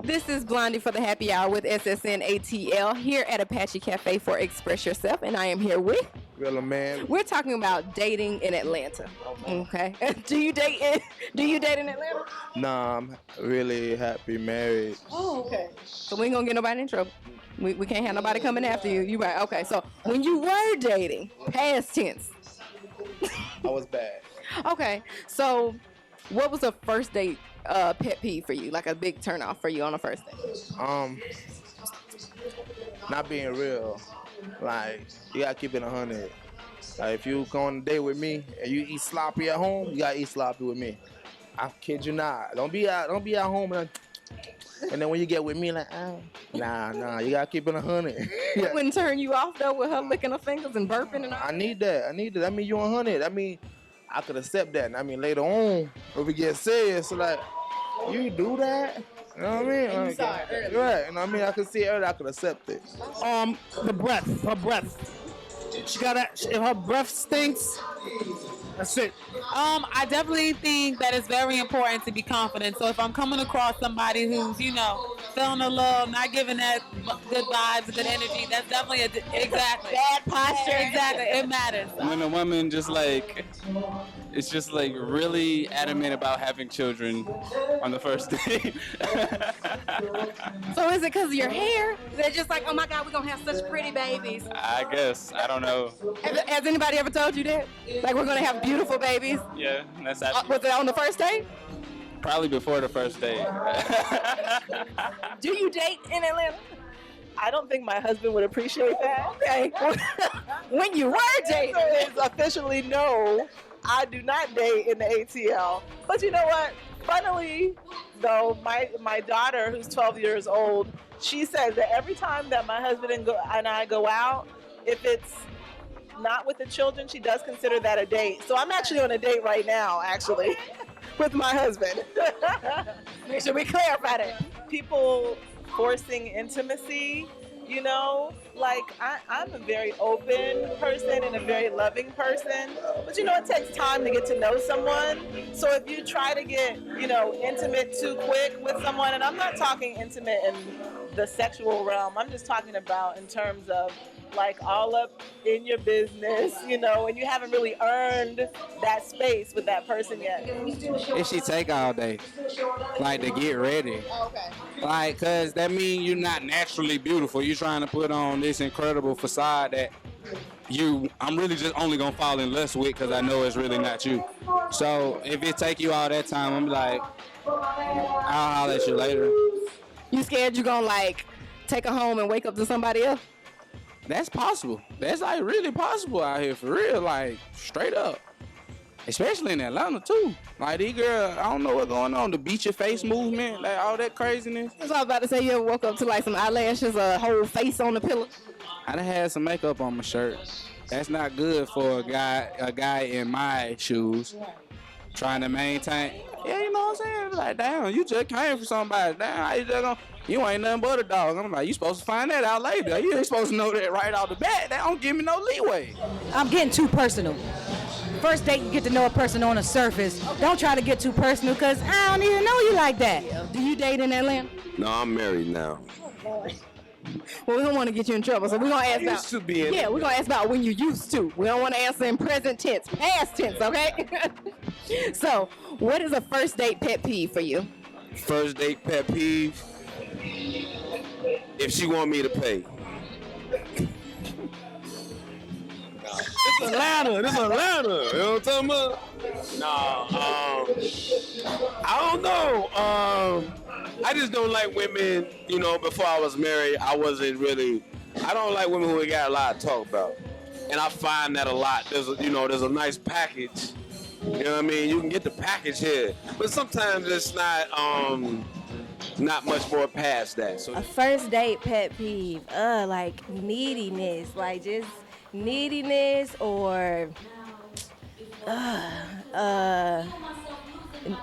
This is Blondie for the Happy Hour with SSN ATL here at Apache Cafe for Express Yourself, and I am here with. Real man. We're talking about dating in Atlanta. Okay. Do you date in Atlanta? Nah, I'm really happy married. Oh, okay. So we ain't gonna get nobody in trouble. We can't have nobody coming after you. You right? Okay. So when you were dating, past tense. I was bad. Okay. So what was a first date pet peeve for you? Like a big turnoff for you on a first date? Not being real. Like, you gotta keep it 100. Like, if you go on a date with me and you eat sloppy at home, you gotta eat sloppy with me. I kid you not. Don't be at home and then when you get with me, like, nah, you gotta keep it 100. It wouldn't turn you off though with her licking her fingers and burping and all. I need that. That mean you 100. I mean, I could accept that. And I mean, later on, if we get serious, like, you do that? You know what I mean? You saw it earlier. Right. You know what I mean? I could see it earlier. I could accept it. The breath, her breath. She gotta, if her breath stinks, that's it. I definitely think that it's very important to be confident. So if I'm coming across somebody who's, feeling a little, not giving that good vibes, good energy, that's definitely exactly. Bad posture. Exactly, it matters. When a woman it's just like really adamant about having children on the first date. So is it because of your hair? They're just like, oh my God, we're going to have such pretty babies. I guess, I don't know. Has anybody ever told you that? Like we're going to have beautiful babies? Yeah, that's actually Was it on the first date? probably before the first date. Do you date in Atlanta? I don't think my husband would appreciate that. Okay. When you were dating. So it's officially no, I do not date in the ATL. But you know what? Funnily, though, my daughter, who's 12 years old, she says that every time that my husband and I go out, if it's not with the children, she does consider that a date. So I'm actually on a date right now, actually, with my husband. Make sure we clarify that. People forcing intimacy, like I'm a very open person and a very loving person, but it takes time to get to know someone. So if you try to get, intimate too quick with someone, and I'm not talking intimate in the sexual realm, I'm just talking about in terms of like all up in your business, and you haven't really earned that space with that person yet. If she take all day, like to get ready. Okay. Like, cause that means you're not naturally beautiful. You're trying to put on this incredible facade that I'm really just only gonna fall in lust with, cause I know it's really not you. So if it take you all that time, I'm like, I'll holler at you later. You scared you gonna like take her home and wake up to somebody else? That's possible. That's like really possible out here, for real, like straight up. Especially in Atlanta too. Like these girls, I don't know what's going on. The beat your face movement, like all that craziness. That's what I was about to say. You ever woke up to like some eyelashes, a whole face on the pillow? I done had some makeup on my shirt. That's not good for a guy in my shoes. Trying to maintain. Yeah, you know what I'm saying? Like, damn, you just came for somebody. Damn, how you just gonna, you ain't nothing but a dog. I'm like, you supposed to find that out later. You ain't supposed to know that right off the bat. That don't give me no leeway. I'm getting too personal. First date, you get to know a person on the surface. Don't try to get too personal, because I don't even know you like that. Do you date in Atlanta? No, I'm married now. Well, we don't want to get you in trouble, so we're gonna ask about. We're gonna ask about when you used to. We don't want to answer in present tense, past tense, okay? So, what is a first date pet peeve for you? First date pet peeve, if she want me to pay. This Atlanta. You know what I'm talking about? No, I don't know. I just don't like women, before I was married, I don't like women who got a lot to talk about. And I find that a lot. There's a nice package. You know what I mean? You can get the package here. But sometimes it's not much more past that. So a first date pet peeve, like neediness, like just neediness or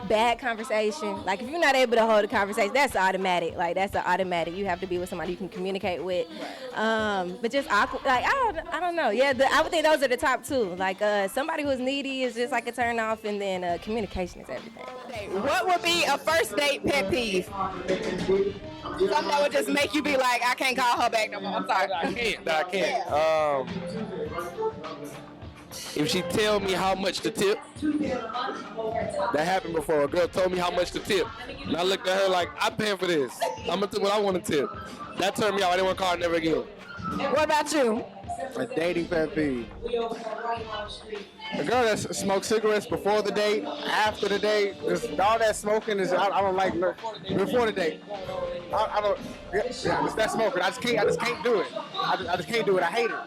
bad conversation. Like if you're not able to hold a conversation, that's automatic. Like that's an automatic. You have to be with somebody you can communicate with. But just awkward. Like I don't know. Yeah, I would think those are the top two. Like somebody who's needy is just like a turn off, and then communication is everything. What would be a first date pet peeve? Something that would just make you be like, I can't call her back no more. I'm sorry. I can't. If she tell me how much to tip, that happened before. A girl told me how much to tip, and I looked at her like, I'm paying for this. I'm gonna tip what I want to tip. That turned me off. I didn't want to call her never again. What about you? A dating pet peeve. A girl that smokes cigarettes before the date, after the date, just all that smoking is I don't like before the date. I don't. Yeah, it's that smoking. I just can't do it. I just can't do it. I hate it.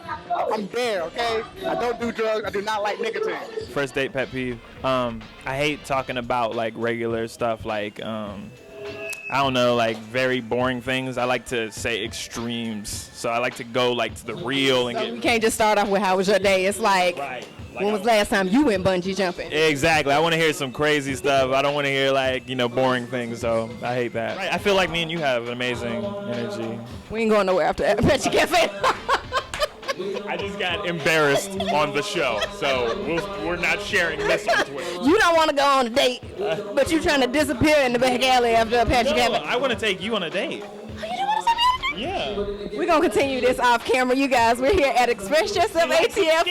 I'm there. Okay. I don't do drugs. I do not like nicotine. First date pet peeve. I hate talking about like regular stuff like I don't know, like very boring things. I like to say extremes. So I like to go like to the real and so you can't just start off with how was your day. It's like, right. When was the last time you went bungee jumping? Exactly. I want to hear some crazy stuff. I don't want to hear like, boring things. So I hate that. Right. I feel like me and you have an amazing energy. We ain't going nowhere after Apache Cafe. I just got embarrassed on the show, so we're not sharing this on Twitter. You don't want to go on a date, but you're trying to disappear in the back alley after Apache Cafe. I want to take you on a date. Oh, you don't want to take me on a date? Yeah. We're going to continue this off camera, you guys. We're here at Express Yourself ATF.